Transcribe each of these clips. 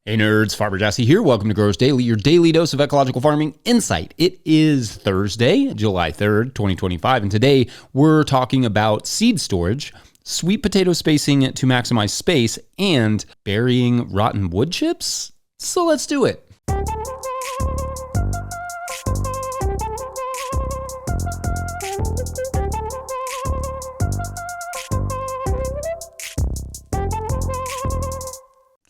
Hey nerds, Farmer Jesse here. Welcome to Growers Daily, your daily dose of ecological farming insight. It is Thursday, July 3rd, 2025, and today we're talking about seed storage, sweet potato spacing to maximize space, and burying rotten wood chips. So let's do it.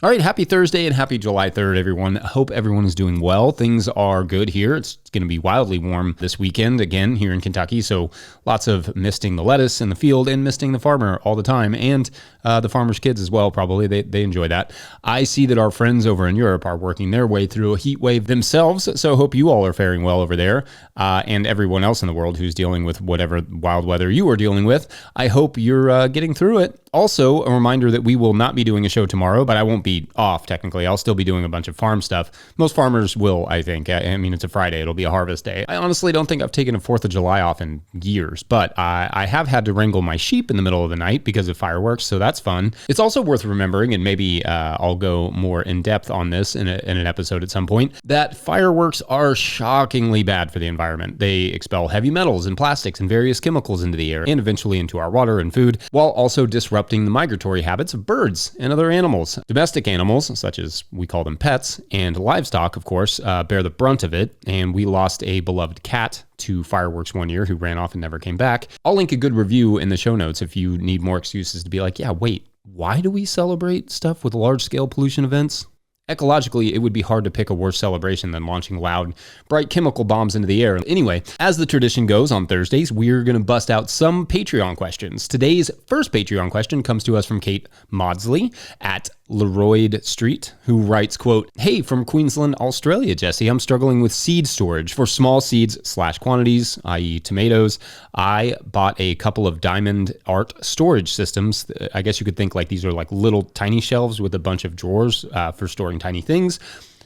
All right, happy Thursday and happy July 3rd, everyone. I hope everyone is doing well. Things are good here. It's going to be wildly warm this weekend, again, here in Kentucky. So lots of misting the lettuce in the field and misting the farmer all the time. And the farmer's kids as well, probably. They enjoy that. I see that our friends over in Europe are working their way through a heat wave themselves. So hope you all are faring well over there. And everyone else in the world who's dealing with whatever wild weather you are dealing with. I hope you're getting through it. Also, a reminder that we will not be doing a show tomorrow, but I won't be off technically. I'll still be doing a bunch of farm stuff. Most farmers will, I think. I mean, it's a Friday. It'll be a harvest day. I honestly don't think I've taken a 4th of July off in years, but I have had to wrangle my sheep in the middle of the night because of fireworks, so that's fun. It's also worth remembering, and maybe I'll go more in depth on this in an episode at some point, that fireworks are shockingly bad for the environment. They expel heavy metals and plastics and various chemicals into the air and eventually into our water and food, while also disrupting the migratory habits of birds and other animals. Domestic animals, such as we call them pets, and livestock, of course, bear the brunt of it, and we lost a beloved cat to fireworks one year who ran off and never came back. I'll link a good review in the show notes if you need more excuses to be like, yeah, wait, why do we celebrate stuff with large-scale pollution events? Ecologically, it would be hard to pick a worse celebration than launching loud, bright chemical bombs into the air. Anyway, as the tradition goes on Thursdays, we're going to bust out some Patreon questions. Today's first Patreon question comes to us from Kate Maudsley at Leroyd Street, who writes, quote, "Hey, from Queensland, Australia, Jesse. I'm struggling with seed storage for small seeds / quantities, i.e. tomatoes. I bought a couple of Diamond Art storage systems. I guess you could think like these are like little tiny shelves with a bunch of drawers for storing tiny things,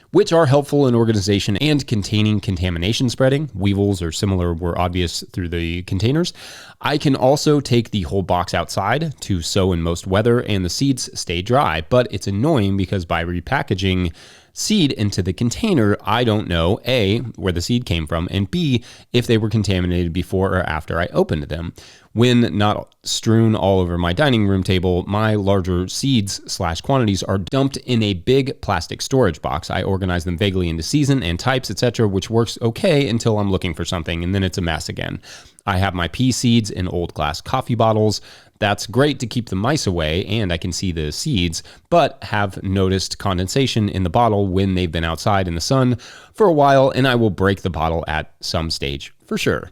which are helpful in organization and containing contamination spreading. Weevils or similar were obvious through the containers. I can also take the whole box outside to sow in most weather and the seeds stay dry, but it's annoying because by repackaging seed into the container, I don't know, A, where the seed came from, and B, if they were contaminated before or after I opened them. When not strewn all over my dining room table, my larger seeds / quantities are dumped in a big plastic storage box. I organize them vaguely into season and types, etc., which works okay until I'm looking for something, and then it's a mess again. I have my pea seeds in old glass coffee bottles. That's great to keep the mice away, and I can see the seeds, but have noticed condensation in the bottle when they've been outside in the sun for a while, and I will break the bottle at some stage for sure.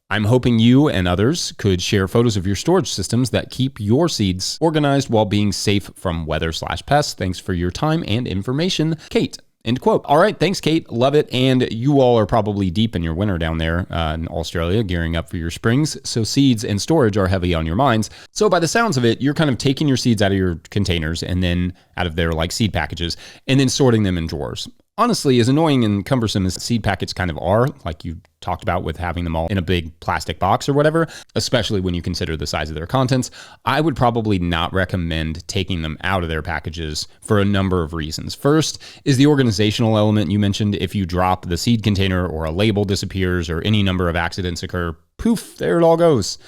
I'm hoping you and others could share photos of your storage systems that keep your seeds organized while being safe from weather / pests. Thanks for your time and information, Kate." End quote. All right. Thanks, Kate. Love it. And you all are probably deep in your winter down there in Australia, gearing up for your springs. So seeds and storage are heavy on your minds. So by the sounds of it, you're kind of taking your seeds out of your containers and then out of their like seed packages and then sorting them in drawers. Honestly, as annoying and cumbersome as seed packets kind of are, like you talked about with having them all in a big plastic box or whatever, especially when you consider the size of their contents, I would probably not recommend taking them out of their packages for a number of reasons. First is the organizational element you mentioned. If you drop the seed container or a label disappears or any number of accidents occur, poof, there it all goes.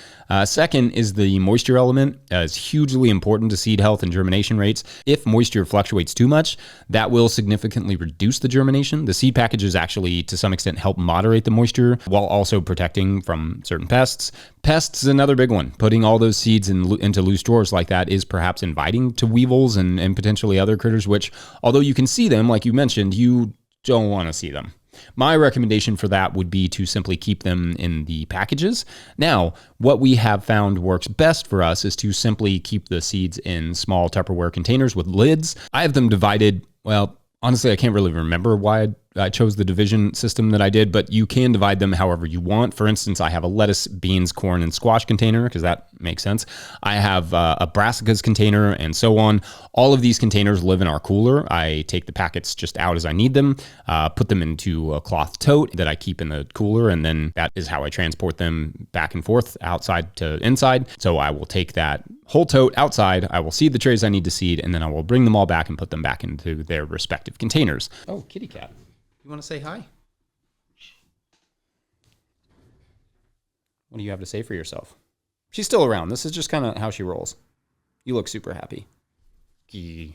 Second is the moisture element. It's hugely important to seed health and germination rates. If moisture fluctuates too much, that will significantly reduce the germination. The seed packages actually, to some extent, help moderate the moisture while also protecting from certain pests. Pests is another big one. Putting all those seeds into loose drawers like that is perhaps inviting to weevils and potentially other critters, which, although you can see them, like you mentioned, you don't want to see them. My recommendation for that would be to simply keep them in the packages. Now, what we have found works best for us is to simply keep the seeds in small Tupperware containers with lids. I have them divided, well, honestly, I can't really remember why I chose the division system that I did, but you can divide them however you want. For instance, I have a lettuce, beans, corn, and squash container because that makes sense. I have a brassicas container and so on. All of these containers live in our cooler. I take the packets just out as I need them, put them into a cloth tote that I keep in the cooler, and then that is how I transport them back and forth outside to inside. So I will take that whole tote outside. I will seed the trays I need to seed, and then I will bring them all back and put them back into their respective containers. Oh, kitty cat. You want to say hi? What do you have to say for yourself? She's still around. This is just kind of how she rolls. You look super happy. Let's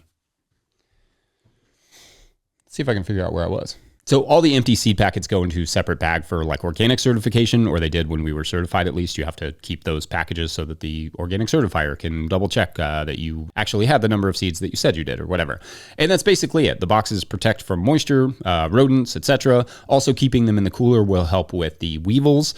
see if I can figure out where I was. So all the empty seed packets go into a separate bag for like organic certification, or they did when we were certified. At least you have to keep those packages so that the organic certifier can double check that you actually had the number of seeds that you said you did or whatever. And that's basically it. The boxes protect from moisture, rodents, etc. Also keeping them in the cooler will help with the weevils,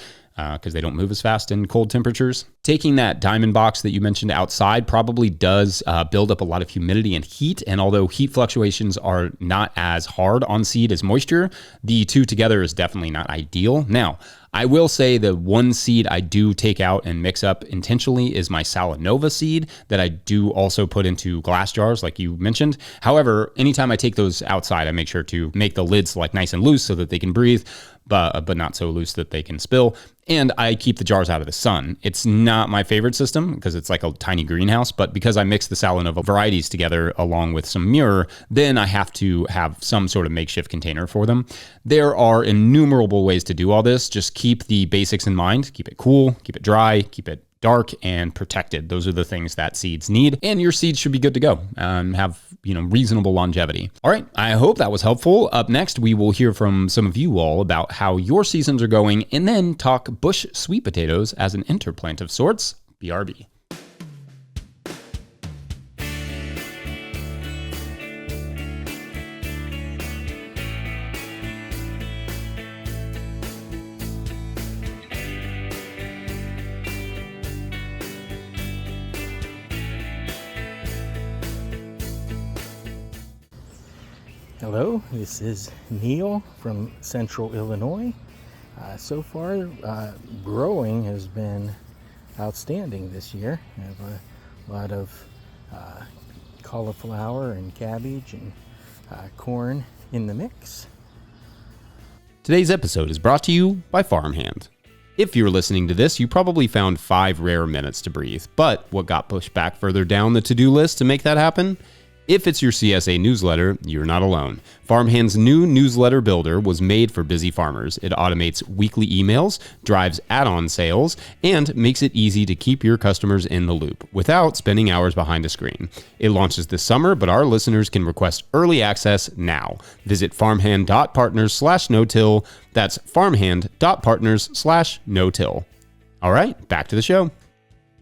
because they don't move as fast in cold temperatures. Taking that diamond box that you mentioned outside probably does build up a lot of humidity and heat. And although heat fluctuations are not as hard on seed as moisture, the two together is definitely not ideal. Now, I will say the one seed I do take out and mix up intentionally is my Salanova seed that I do also put into glass jars like you mentioned. However, anytime I take those outside, I make sure to make the lids like nice and loose so that they can breathe, but not so loose that they can spill. And I keep the jars out of the sun. It's not my favorite system because it's like a tiny greenhouse, but because I mix the Salanova varieties together along with some mirror, then I have to have some sort of makeshift container for them. There are innumerable ways to do all this. Just keep the basics in mind. Keep it cool, keep it dry, keep it dark and protected. Those are the things that seeds need, and your seeds should be good to go and have, reasonable longevity. All right, I hope that was helpful. Up next, we will hear from some of you all about how your seasons are going, and then talk bush sweet potatoes as an interplant of sorts. BRB. Hello, this is Neil from Central Illinois. So far, growing has been outstanding this year. I have a lot of cauliflower and cabbage and corn in the mix. Today's episode is brought to you by Farmhand. If you're listening to this, you probably found 5 rare minutes to breathe, but what got pushed back further down the to-do list to make that happen? If it's your CSA newsletter, you're not alone. Farmhand's new newsletter builder was made for busy farmers. It automates weekly emails, drives add-on sales, and makes it easy to keep your customers in the loop without spending hours behind a screen. It launches this summer, but our listeners can request early access now. Visit farmhand.partners/no-till. That's farmhand.partners/no-till. All right, back to the show.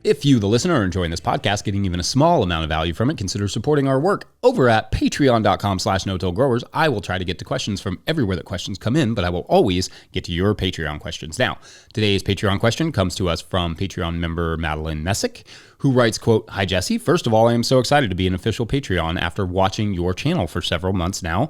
If you, the listener, are enjoying this podcast, getting even a small amount of value from it, consider supporting our work over at patreon.com/no-till-growers. I will try to get to questions from everywhere that questions come in, but I will always get to your Patreon questions. Now, today's Patreon question comes to us from Patreon member Madeline Messick, who writes, quote, "Hi, Jesse. First of all, I am so excited to be an official Patreon after watching your channel for several months now.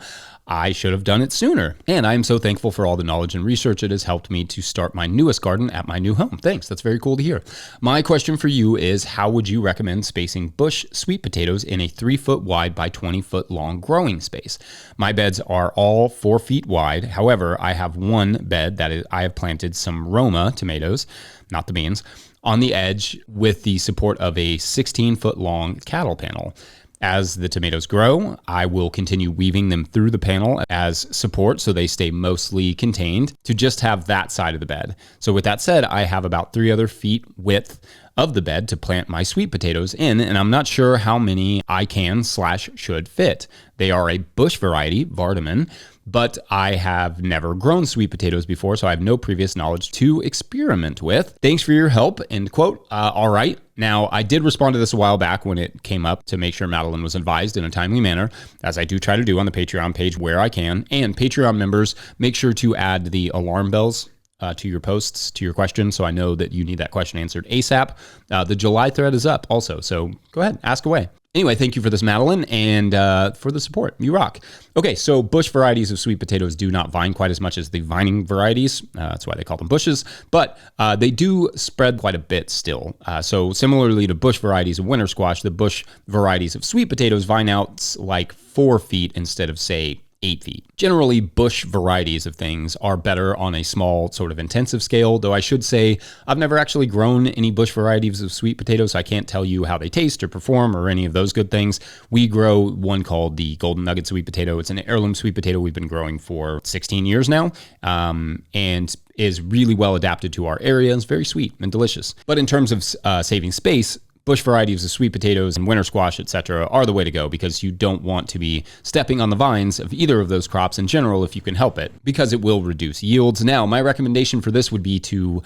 I should have done it sooner. And I am so thankful for all the knowledge and research it has helped me to start my newest garden at my new home." Thanks. That's very cool to hear. My question for you is, how would you recommend spacing bush sweet potatoes in a 3-foot wide by 20-foot long growing space? My beds are all 4 feet wide. However, I have one bed that I have planted some Roma tomatoes, not the beans, on the edge with the support of a 16-foot long cattle panel. As the tomatoes grow, I will continue weaving them through the panel as support so they stay mostly contained to just have that side of the bed. So with that said, I have about 3 other feet width of the bed to plant my sweet potatoes in, and I'm not sure how many I can/should fit. They are a bush variety, Vardaman, but I have never grown sweet potatoes before, so I have no previous knowledge to experiment with. Thanks for your help, end quote. All right. Now, I did respond to this a while back when it came up to make sure Madeline was advised in a timely manner, as I do try to do on the Patreon page where I can. And Patreon members, make sure to add the alarm bells to your posts, to your questions, so I know that you need that question answered ASAP. The July thread is up also, so go ahead, ask away. Anyway, thank you for this, Madeline, and for the support. You rock. Okay, so bush varieties of sweet potatoes do not vine quite as much as the vining varieties. That's why they call them bushes, but they do spread quite a bit still. So similarly to bush varieties of winter squash, the bush varieties of sweet potatoes vine out like 4 feet instead of, say, 8 feet. Generally, bush varieties of things are better on a small, sort of intensive scale, though I should say I've never actually grown any bush varieties of sweet potatoes, so I can't tell you how they taste or perform or any of those good things. We grow one called the Golden Nugget sweet potato. It's an heirloom sweet potato we've been growing for 16 years now, and is really well adapted to our area. It's very sweet and delicious. But in terms of saving space, bush varieties of sweet potatoes and winter squash, etc., are the way to go because you don't want to be stepping on the vines of either of those crops in general if you can help it, because it will reduce yields. Now, my recommendation for this would be to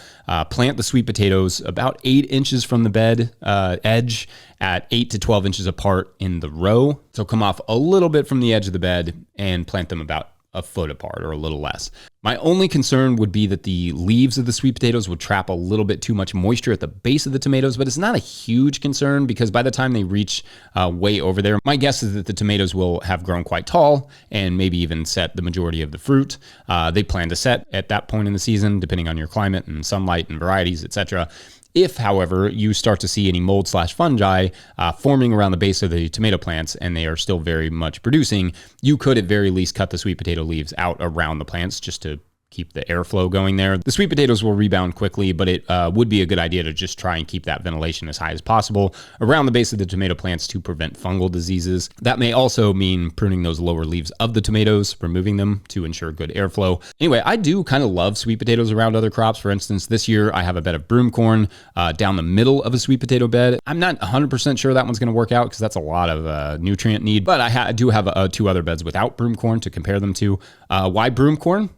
plant the sweet potatoes about 8 inches from the bed edge at 8 to 12 inches apart in the row. So come off a little bit from the edge of the bed and plant them about a foot apart or a little less. My only concern would be that the leaves of the sweet potatoes would trap a little bit too much moisture at the base of the tomatoes, but it's not a huge concern because by the time they reach way over there, my guess is that the tomatoes will have grown quite tall and maybe even set the majority of the fruit. They plan to set at that point in the season, depending on your climate and sunlight and varieties, etc. If, however, you start to see any mold/fungi forming around the base of the tomato plants and they are still very much producing, you could at very least cut the sweet potato leaves out around the plants just to keep the airflow going there. The sweet potatoes will rebound quickly, but it would be a good idea to just try and keep that ventilation as high as possible around the base of the tomato plants to prevent fungal diseases. That may also mean pruning those lower leaves of the tomatoes, removing them to ensure good airflow. Anyway, I do kind of love sweet potatoes around other crops. For instance, this year I have a bed of broomcorn down the middle of a sweet potato bed. I'm not 100% sure that one's going to work out because that's a lot of nutrient need, but I do have 2 other beds without broomcorn to compare them to. Why broomcorn?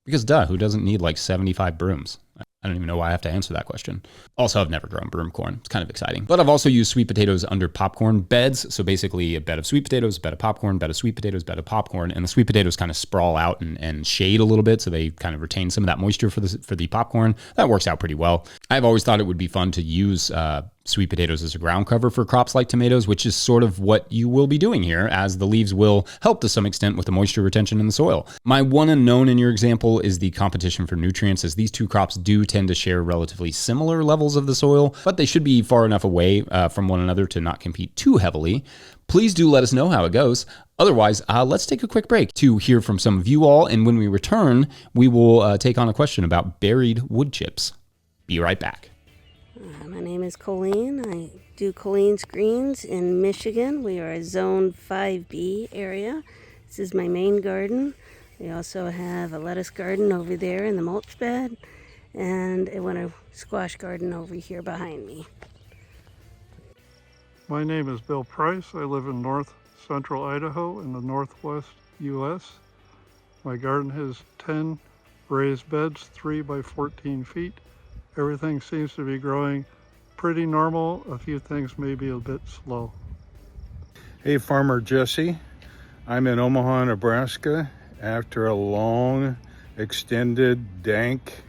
Because who doesn't need like 75 brooms? I don't even know why I have to answer that question. Also, I've never grown broomcorn. It's kind of exciting. But I've also used sweet potatoes under popcorn beds. So basically a bed of sweet potatoes, a bed of popcorn, bed of sweet potatoes, bed of popcorn. And the sweet potatoes kind of sprawl out and shade a little bit. So they kind of retain some of that moisture for the popcorn. That works out pretty well. I've always thought it would be fun to use sweet potatoes as a ground cover for crops like tomatoes, which is sort of what you will be doing here, as the leaves will help to some extent with the moisture retention in the soil. My one unknown in your example is the competition for nutrients, as these 2 crops do tend to share relatively similar levels of the soil, but they should be far enough away from one another to not compete too heavily. Please do let us know how it goes. Otherwise, let's take a quick break to hear from some of you all, and when we return, we will take on a question about buried wood chips. Be right back. My name is Colleen. I do Colleen's Greens in Michigan. We are a Zone 5B area. This is my main garden. We also have a lettuce garden over there in the mulch bed and a winter squash garden over here behind me. My name is Bill Price. I live in north central Idaho in the northwest U.S. My garden has 10 raised beds, 3 by 14 feet. Everything seems to be growing pretty normal. A few things may be a bit slow. Hey, Farmer Jesse. I'm in Omaha, Nebraska. After a long, extended, dank,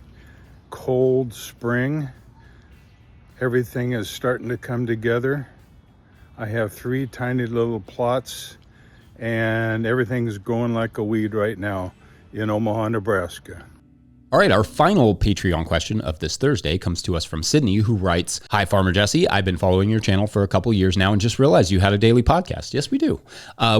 cold spring, everything is starting to come together. I have 3 tiny little plots, and everything's growing like a weed right now in Omaha, Nebraska. All right, our final Patreon question of this Thursday comes to us from Sydney, who writes, "Hi, Farmer Jesse. I've been following your channel for a couple years now and just realized you had a daily podcast." Yes, we do.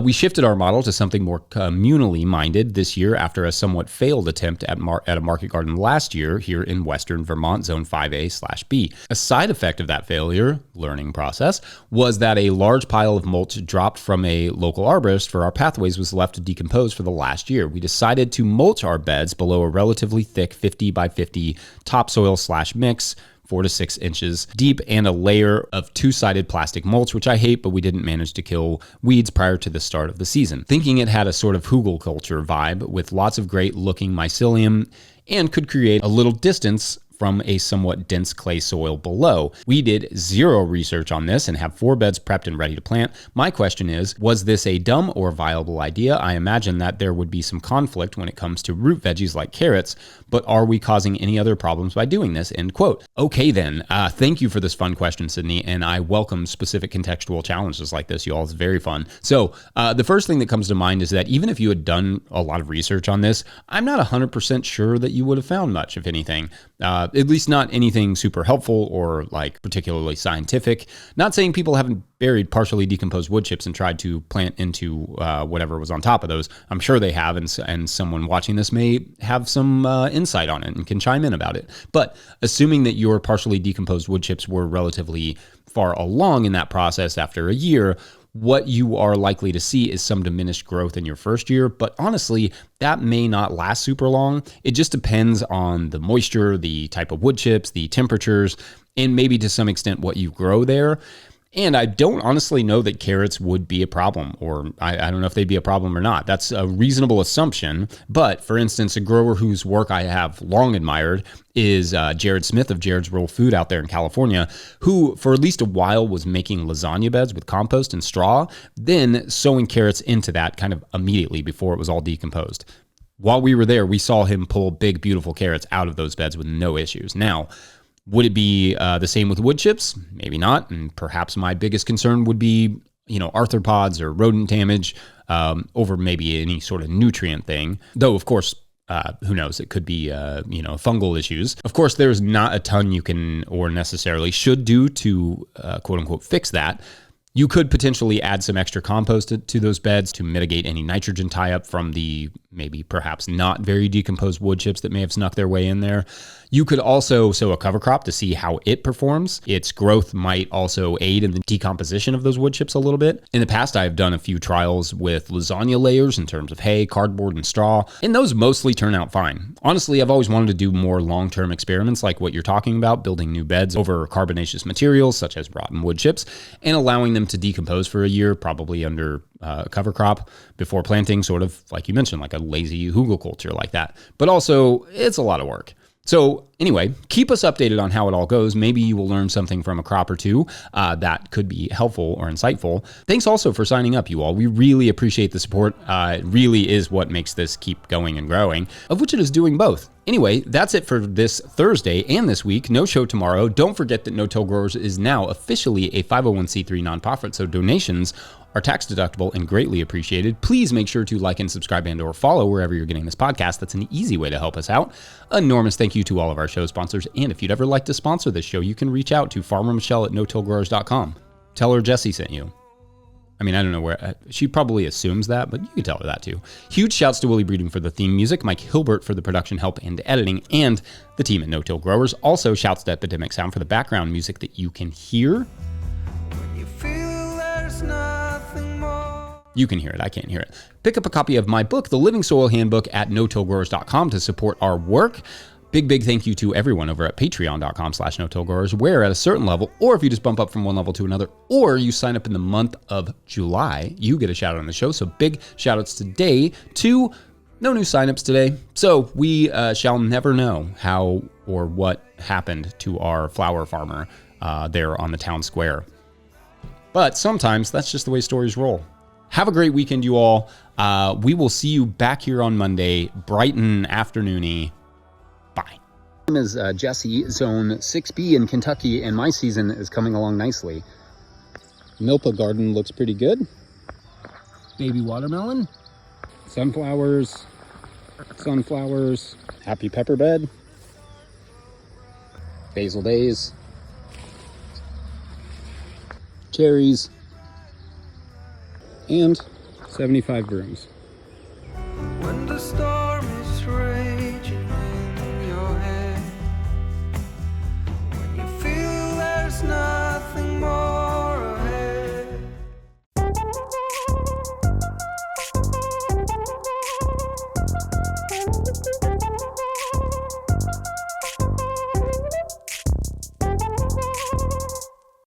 We shifted our model to something more communally minded this year after a somewhat failed attempt at a market garden last year here in Western Vermont, Zone 5A/B. A side effect of that failure, learning process, was that a large pile of mulch dropped from a local arborist for our pathways was left to decompose for the last year. We decided to mulch our beds below a relatively thick 50 by 50 topsoil/mix, 4 to 6 inches deep, and a layer of 2-sided plastic mulch, which I hate, but we didn't manage to kill weeds prior to the start of the season. Thinking it had a sort of hugelkultur vibe with lots of great looking mycelium and could create a little distance from a somewhat dense clay soil below. We did 0 research on this and have 4 beds prepped and ready to plant. My question is, was this a dumb or viable idea? I imagine that there would be some conflict when it comes to root veggies like carrots, but are we causing any other problems by doing this? End quote. Okay then, thank you for this fun question, Sydney, and I welcome specific contextual challenges like this, y'all. It's very fun. So the first thing that comes to mind is that even if you had done a lot of research on this, I'm not 100% sure that you would have found much, if anything. at least not anything super helpful or like particularly scientific. Not saying people haven't buried partially decomposed wood chips and tried to plant into whatever was on top of those. I'm sure they have, and someone watching this may have some insight on it and can chime in about it. But assuming that your partially decomposed wood chips were relatively far along in that process after a year, what you are likely to see is some diminished growth in your first year, but honestly, that may not last super long. It just depends on the moisture, the type of wood chips, the temperatures, and maybe to some extent what you grow there. And I don't honestly know that carrots would be a problem, or I don't know if they'd be a problem or not. That's a reasonable assumption. But for instance, a grower whose work I have long admired is Jared Smith of Jared's Rural Food out there in California, who for at least a while was making lasagna beds with compost and straw, then sowing carrots into that kind of immediately before it was all decomposed. While we were there, we saw him pull big, beautiful carrots out of those beds with no issues. Now, would it be the same with wood chips? Maybe not. And perhaps my biggest concern would be, arthropods or rodent damage over maybe any sort of nutrient thing. Though, of course, who knows? It could be, fungal issues. Of course, there's not a ton you can or necessarily should do to, quote unquote, fix that. You could potentially add some extra compost to those beds to mitigate any nitrogen tie-up from the maybe perhaps not very decomposed wood chips that may have snuck their way in there. You could also sow a cover crop to see how it performs. Its growth might also aid in the decomposition of those wood chips a little bit. In the past, I've done a few trials with lasagna layers in terms of hay, cardboard, and straw, and those mostly turn out fine. Honestly, I've always wanted to do more long-term experiments like what you're talking about, building new beds over carbonaceous materials such as rotten wood chips, and allowing them to decompose for a year, probably under a cover crop before planting, sort of like you mentioned, like a lazy hugelkultur like that. But also, it's a lot of work. So anyway, keep us updated on how it all goes. Maybe you will learn something from a crop or two that could be helpful or insightful. Thanks also for signing up, you all. We really appreciate the support. It really is what makes this keep going and growing, of which it is doing both. Anyway, that's it for this Thursday and this week. No show tomorrow. Don't forget that No-Till Growers is now officially a 501c3 nonprofit, so donations are tax deductible and greatly appreciated. Please make sure to like and subscribe and or follow wherever you're getting this podcast. That's an easy way to help us out. Enormous thank you to all of our show sponsors. And if you'd ever like to sponsor this show, you can reach out to Farmer Michelle at notillgrowers.com. Tell her Jesse sent you. I mean, I don't know where, she probably assumes that, but you can tell her that too. Huge shouts to Willie Breeding for the theme music, Mike Hilbert for the production help and editing, and the team at No-Till Growers. Also, shouts to Epidemic Sound for the background music that you can hear. When you feel there's nothing more. You can hear it, I can't hear it. Pick up a copy of my book, The Living Soil Handbook, at notillgrowers.com to support our work. Big thank you to everyone over at patreon.com/no-tillgrowers, where at a certain level, or if you just bump up from one level to another, or you sign up in the month of July, you get a shout out on the show. So big shout outs today to no new signups today. So we shall never know how or what happened to our flower farmer there on the town square. But sometimes that's just the way stories roll. Have a great weekend, you all. We will see you back here on Monday, bright and afternoony. Bye. My name is Jesse, Zone 6B in Kentucky, and my season is coming along nicely. Milpa garden looks pretty good. Baby watermelon, sunflowers, happy pepper bed, basil days, cherries, and 75 brooms. When the